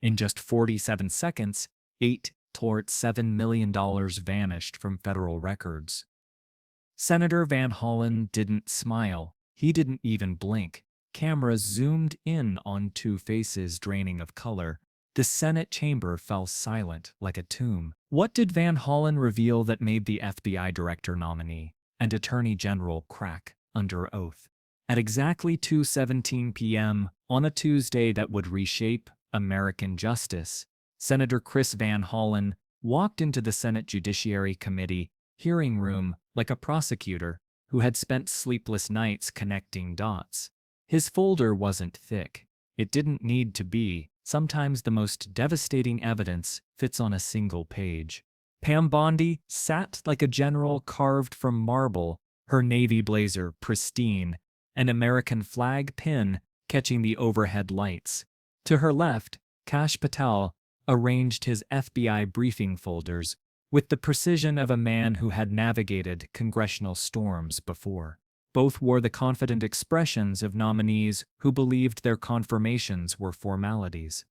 In just 47 seconds, $8.7 million vanished from federal records. Senator Van Hollen didn't smile. He didn't even blink. Cameras zoomed in on two faces draining of color. The Senate chamber fell silent like a tomb. What did Van Hollen reveal that made the FBI director nominee and Attorney General crack under oath? At exactly 2:17 p.m. on a Tuesday that would reshape American justice, Senator Chris Van Hollen walked into the Senate Judiciary Committee hearing room like a prosecutor who had spent sleepless nights connecting dots. His folder wasn't thick. It didn't need to be. Sometimes the most devastating evidence fits on a single page. Pam Bondi sat like a general carved from marble, her navy blazer pristine, an American flag pin catching the overhead lights. To her left, Patel arranged his FBI briefing folders with the precision of a man who had navigated congressional storms before. Both wore the confident expressions of nominees who believed their confirmations were formalities.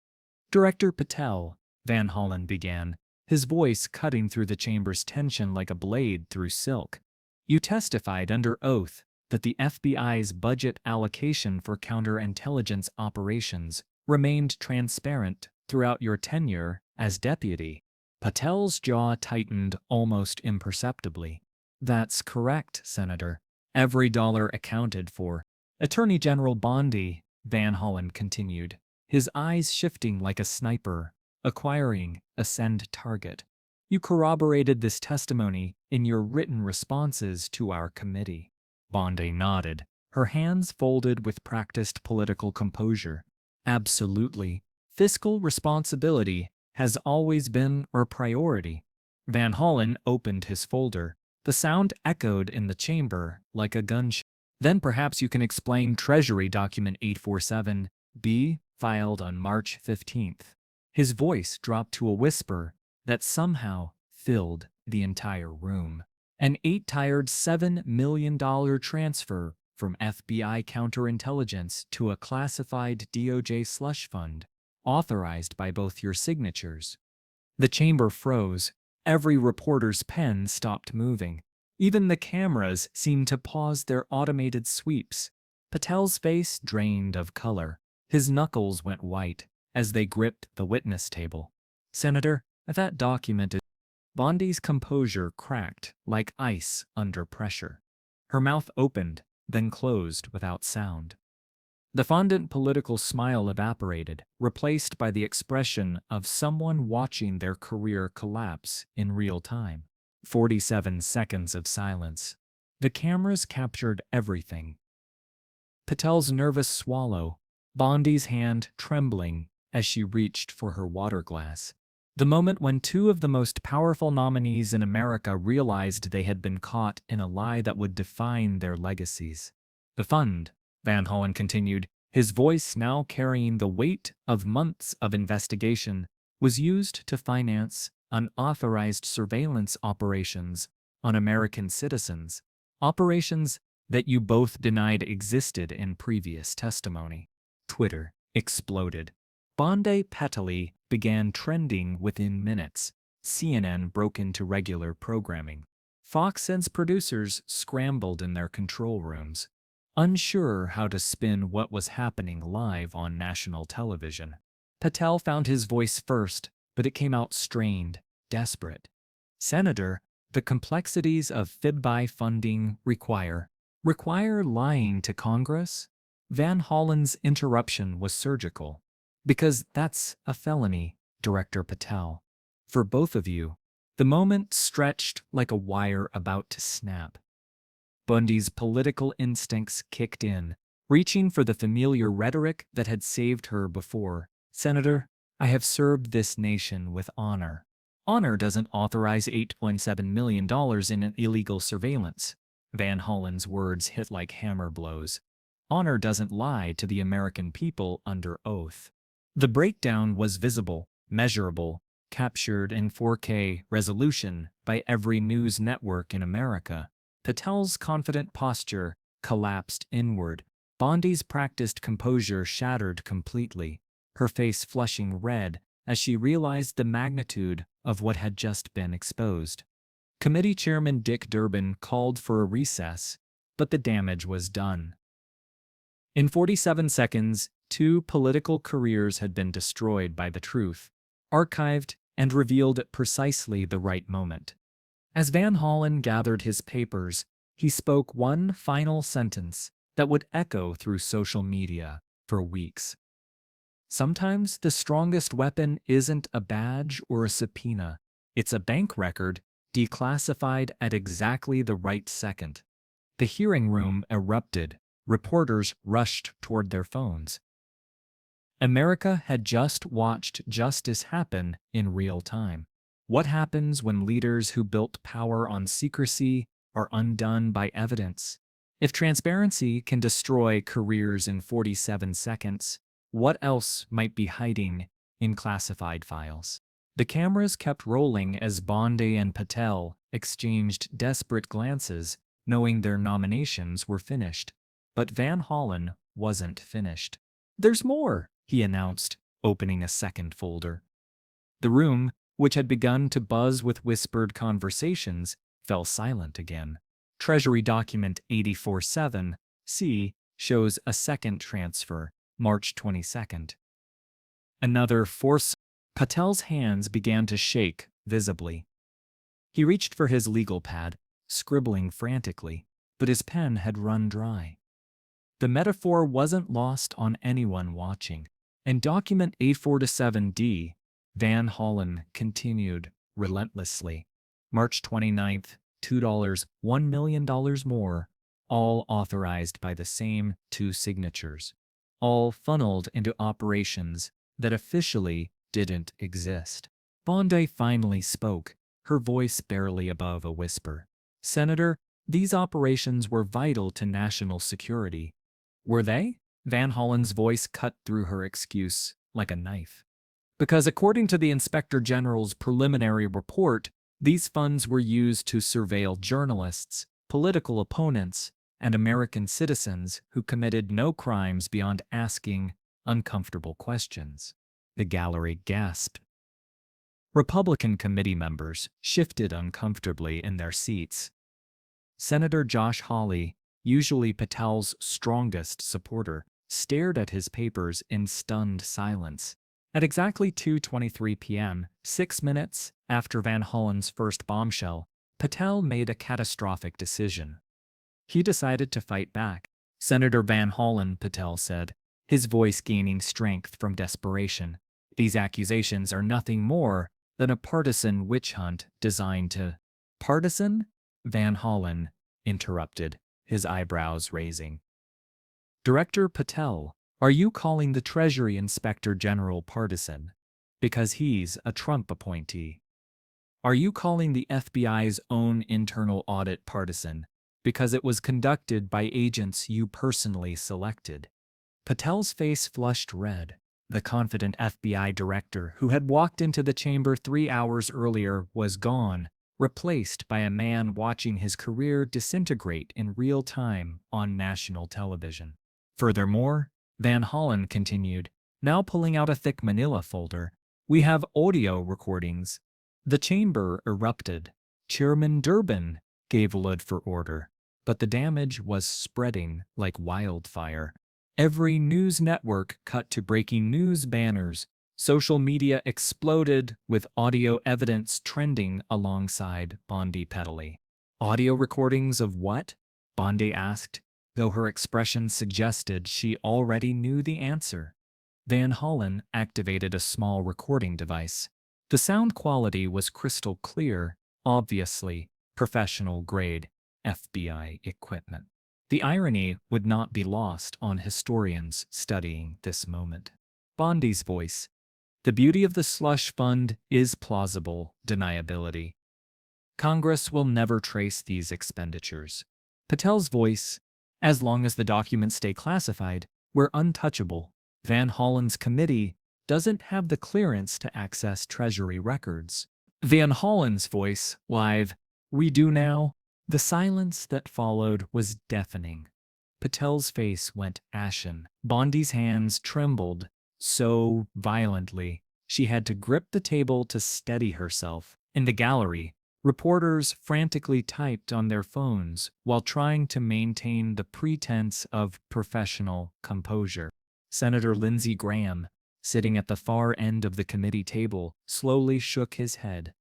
"Director Patel," Van Hollen began, his voice cutting through the chamber's tension like a blade through silk. "You testified under oath that the FBI's budget allocation for counterintelligence operations remained transparent throughout your tenure as deputy." Patel's jaw tightened almost imperceptibly. "That's correct, Senator. Every dollar accounted for." Attorney General Bondi, Van Hollen continued, his eyes shifting like a sniper, acquiring a send target. "You corroborated this testimony in your written responses to our committee." Bondi nodded, her hands folded with practiced political composure. "Absolutely. Fiscal responsibility has always been our priority." Van Hollen opened his folder. The sound echoed in the chamber like a gunshot. "Then perhaps you can explain Treasury Document 847B, filed on March 15th. His voice dropped to a whisper that somehow filled the entire room. "An $8.7 million transfer from FBI counterintelligence to a classified DOJ slush fund, authorized by both your signatures." The chamber froze. Every reporter's pen stopped moving. Even the cameras seemed to pause their automated sweeps. Patel's face drained of color. His knuckles went white as they gripped the witness table. "Senator, that document is—" Bondi's composure cracked like ice under pressure. Her mouth opened, then closed without sound. The fondant political smile evaporated, replaced by the expression of someone watching their career collapse in real time. 47 seconds of silence. The cameras captured everything. Patel's nervous swallow, Bondi's hand trembling as she reached for her water glass. The moment when two of the most powerful nominees in America realized they had been caught in a lie that would define their legacies. "The fund," Van Hollen continued, his voice now carrying the weight of months of investigation, "was used to finance unauthorized surveillance operations on American citizens, operations that you both denied existed in previous testimony." Twitter exploded. Bondi Patel began trending within minutes. CNN broke into regular programming. Fox's producers scrambled in their control rooms, unsure how to spin what was happening live on national television. Patel found his voice first, but it came out strained, desperate. "Senator, the complexities of FBI funding require lying to Congress?" Van Hollen's interruption was surgical. "Because that's a felony, Director Patel. For both of you." The moment stretched like a wire about to snap. Bondi's political instincts kicked in, reaching for the familiar rhetoric that had saved her before. "Senator, I have served this nation with honor." Honor doesn't authorize $8.7 million in illegal surveillance. Van Hollen's words hit like hammer blows. Honor doesn't lie to the American people under oath. The breakdown was visible, measurable, captured in 4K resolution by every news network in America. Patel's confident posture collapsed inward. Bondi's practiced composure shattered completely. her face flushing red as she realized the magnitude of what had just been exposed. Committee Chairman Dick Durbin called for a recess, but the damage was done. In 47 seconds, 2 political careers had been destroyed by the truth, archived and revealed at precisely the right moment. As Van Hollen gathered his papers, he spoke one final sentence that would echo through social media for weeks. Sometimes the strongest weapon isn't a badge or a subpoena. It's a bank record declassified at exactly the right second. The hearing room erupted. Reporters rushed toward their phones. America had just watched justice happen in real time. What happens when leaders who built power on secrecy are undone by evidence? If transparency can destroy careers in 47 seconds, what else might be hiding in classified files? The cameras kept rolling as Bondi and Patel exchanged desperate glances, knowing their nominations were finished. But Van Hollen wasn't finished. "There's more," he announced, opening a second folder. The room, which had begun to buzz with whispered conversations, fell silent again. Treasury Document 84-7C shows a second transfer, March 22nd. Another force. Patel's hands began to shake visibly. He reached for his legal pad, scribbling frantically, but his pen had run dry. The metaphor wasn't lost on anyone watching. In Document 84-7D, Van Hollen continued relentlessly. March 29th, $2, $1 million more, all authorized by the same 2 signatures, all funneled into operations that officially didn't exist. Bondi finally spoke, her voice barely above a whisper. "Senator, these operations were vital to national security." "Were they?" Van Hollen's voice cut through her excuse like a knife. "Because according to the Inspector General's preliminary report, these funds were used to surveil journalists, political opponents, and American citizens who committed no crimes beyond asking uncomfortable questions." The gallery gasped. Republican committee members shifted uncomfortably in their seats. Senator Josh Hawley, usually Patel's strongest supporter, stared at his papers in stunned silence. At exactly 2:23 p.m., 6 minutes after Van Hollen's first bombshell, Patel made a catastrophic decision. He decided to fight back. "Senator Van Hollen," Patel said, his voice gaining strength from desperation, "these accusations are nothing more than a partisan witch hunt designed to—" "Partisan?" Van Hollen interrupted, his eyebrows raising. "Director Patel, are you calling the Treasury Inspector General partisan? Because he's a Trump appointee. Are you calling the FBI's own internal audit partisan? Because it was conducted by agents you personally selected?" Patel's face flushed red. The confident FBI director who had walked into the chamber 3 hours earlier was gone, replaced by a man watching his career disintegrate in real time on national television. Furthermore, Van Hollen continued, now pulling out a thick manila folder, "we have audio recordings." The chamber erupted. Chairman Durbin gave Lud for order, but the damage was spreading like wildfire. Every news network cut to breaking news banners. Social media exploded with audio evidence trending alongside Bondi Patel. "Audio recordings of what?" Bondi asked, though her expression suggested she already knew the answer. Van Hollen activated a small recording device. The sound quality was crystal clear, obviously professional-grade FBI equipment. The irony would not be lost on historians studying this moment. Bondi's voice. "The beauty of the slush fund is plausible deniability. Congress will never trace these expenditures." Patel's voice. "As long as the documents stay classified, we're untouchable. Van Hollen's committee doesn't have the clearance to access Treasury records." Van Hollen's voice, live. "We do now." The silence that followed was deafening. Patel's face went ashen. Bondi's hands trembled, so violently, she had to grip the table to steady herself. In the gallery, reporters frantically typed on their phones while trying to maintain the pretense of professional composure. Senator Lindsey Graham, sitting at the far end of the committee table, slowly shook his head.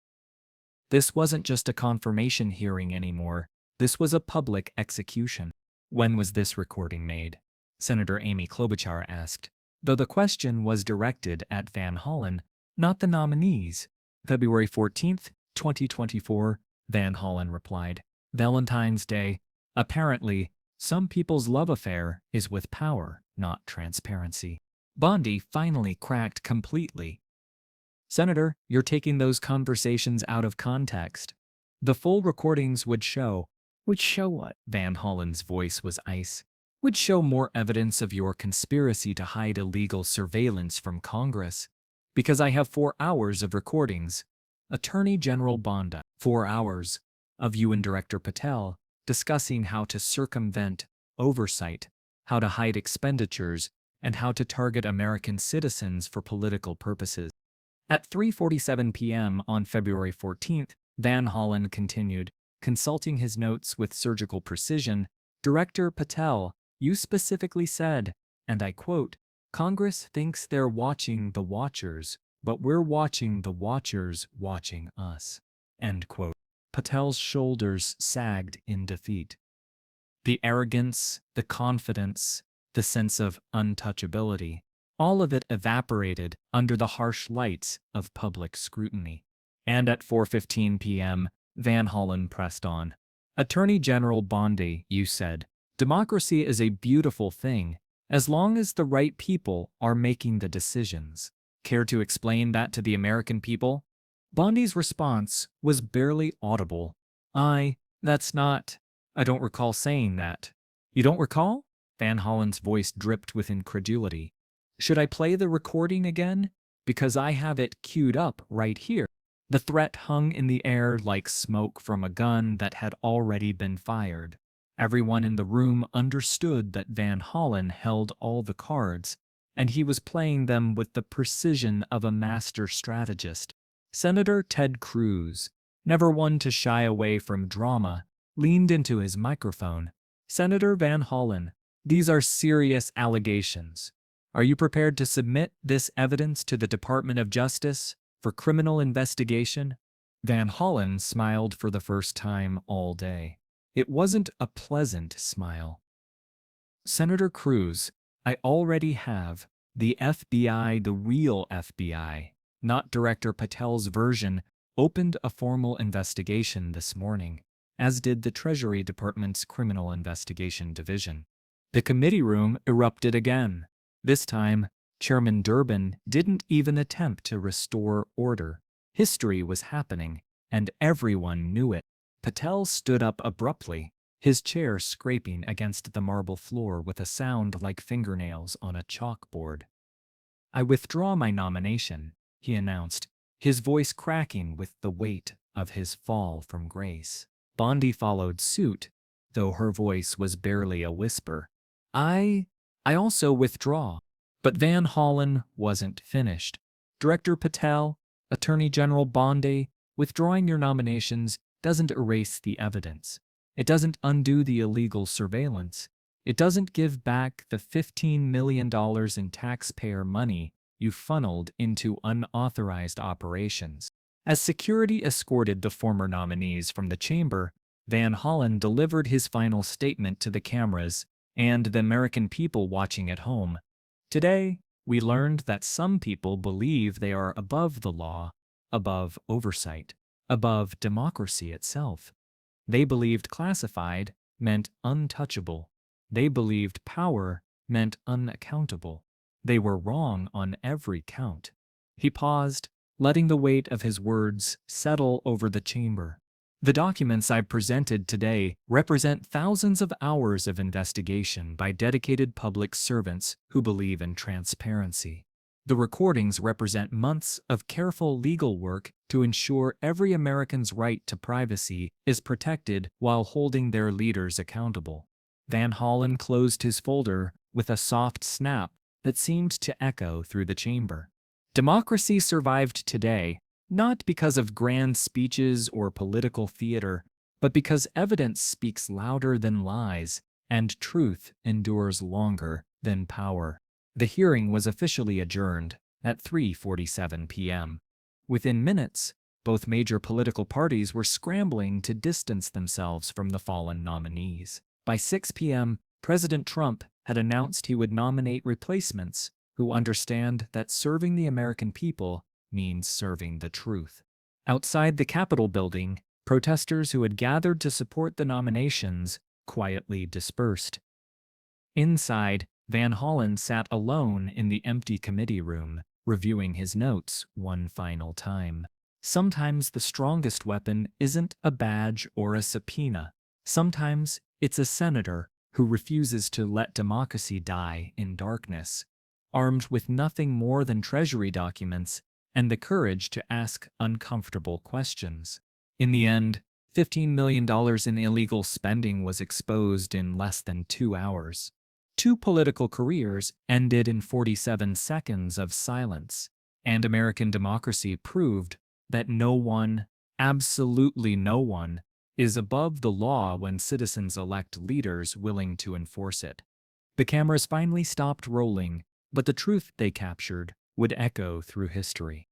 This wasn't just a confirmation hearing anymore. This was a public execution. When was this recording made? Senator Amy Klobuchar asked, though the question was directed at Van Hollen, not the nominees. February 14th, 2024, Van Hollen replied. Valentine's Day. Apparently, some people's love affair is with power, not transparency. Bondi finally cracked completely. Senator, you're taking those conversations out of context. The full recordings would show. Would show what? Van Hollen's voice was ice. Would show more evidence of your conspiracy to hide illegal surveillance from Congress. Because I have 4 hours of recordings. Attorney General Bondi, 4 hours of you and Director Patel discussing how to circumvent oversight, how to hide expenditures, and how to target American citizens for political purposes. At 3:47 p.m. on February 14th, Van Hollen continued, consulting his notes with surgical precision. Director Patel, you specifically said, and I quote, Congress thinks they're watching the watchers, but we're watching the watchers watching us. End quote. Patel's shoulders sagged in defeat. The arrogance, the confidence, the sense of untouchability, all of it evaporated under the harsh lights of public scrutiny. And at 4:15 p.m., Van Hollen pressed on. Attorney General Bondi, you said, democracy is a beautiful thing, as long as the right people are making the decisions. Care to explain that to the American people? Bondi's response was barely audible. I don't recall saying that. You don't recall? Van Hollen's voice dripped with incredulity. Should I play the recording again? Because I have it queued up right here. The threat hung in the air like smoke from a gun that had already been fired. Everyone in the room understood that Van Hollen held all the cards, and he was playing them with the precision of a master strategist. Senator Ted Cruz, never one to shy away from drama, leaned into his microphone. Senator Van Hollen, these are serious allegations. Are you prepared to submit this evidence to the Department of Justice for criminal investigation? Van Hollen smiled for the first time all day. It wasn't a pleasant smile. Senator Cruz, I already have. The FBI, the real FBI, not Director Patel's version, opened a formal investigation this morning, as did the Treasury Department's Criminal Investigation Division. The committee room erupted again. This time, Chairman Durbin didn't even attempt to restore order. History was happening, and everyone knew it. Patel stood up abruptly, his chair scraping against the marble floor with a sound like fingernails on a chalkboard. I withdraw my nomination, he announced, his voice cracking with the weight of his fall from grace. Bondi followed suit, though her voice was barely a whisper. I also withdraw. But Van Hollen wasn't finished. Director Patel, Attorney General Bondi, withdrawing your nominations doesn't erase the evidence. It doesn't undo the illegal surveillance. It doesn't give back the $15 million in taxpayer money you funneled into unauthorized operations. As security escorted the former nominees from the chamber, Van Hollen delivered his final statement to the cameras and the American people watching at home. Today, we learned that some people believe they are above the law, above oversight, above democracy itself. They believed classified meant untouchable. They believed power meant unaccountable. They were wrong on every count. He paused, letting the weight of his words settle over the chamber. The documents I've presented today represent thousands of hours of investigation by dedicated public servants who believe in transparency. The recordings represent months of careful legal work to ensure every American's right to privacy is protected while holding their leaders accountable. Van Hollen closed his folder with a soft snap that seemed to echo through the chamber. Democracy survived today, not because of grand speeches or political theater, but because evidence speaks louder than lies, and truth endures longer than power. The hearing was officially adjourned at 3:47 p.m. Within minutes, both major political parties were scrambling to distance themselves from the fallen nominees. By 6 p.m., President Trump had announced he would nominate replacements who understand that serving the American people means serving the truth. Outside the Capitol building, protesters who had gathered to support the nominations quietly dispersed. Inside, Van Hollen sat alone in the empty committee room, reviewing his notes one final time. Sometimes the strongest weapon isn't a badge or a subpoena. Sometimes it's a senator who refuses to let democracy die in darkness, armed with nothing more than Treasury documents and the courage to ask uncomfortable questions. In the end, $15 million in illegal spending was exposed in less than 2 hours. 2 political careers ended in 47 seconds of silence, and American democracy proved that no one, absolutely no one, is above the law when citizens elect leaders willing to enforce it. The cameras finally stopped rolling, but the truth they captured would echo through history.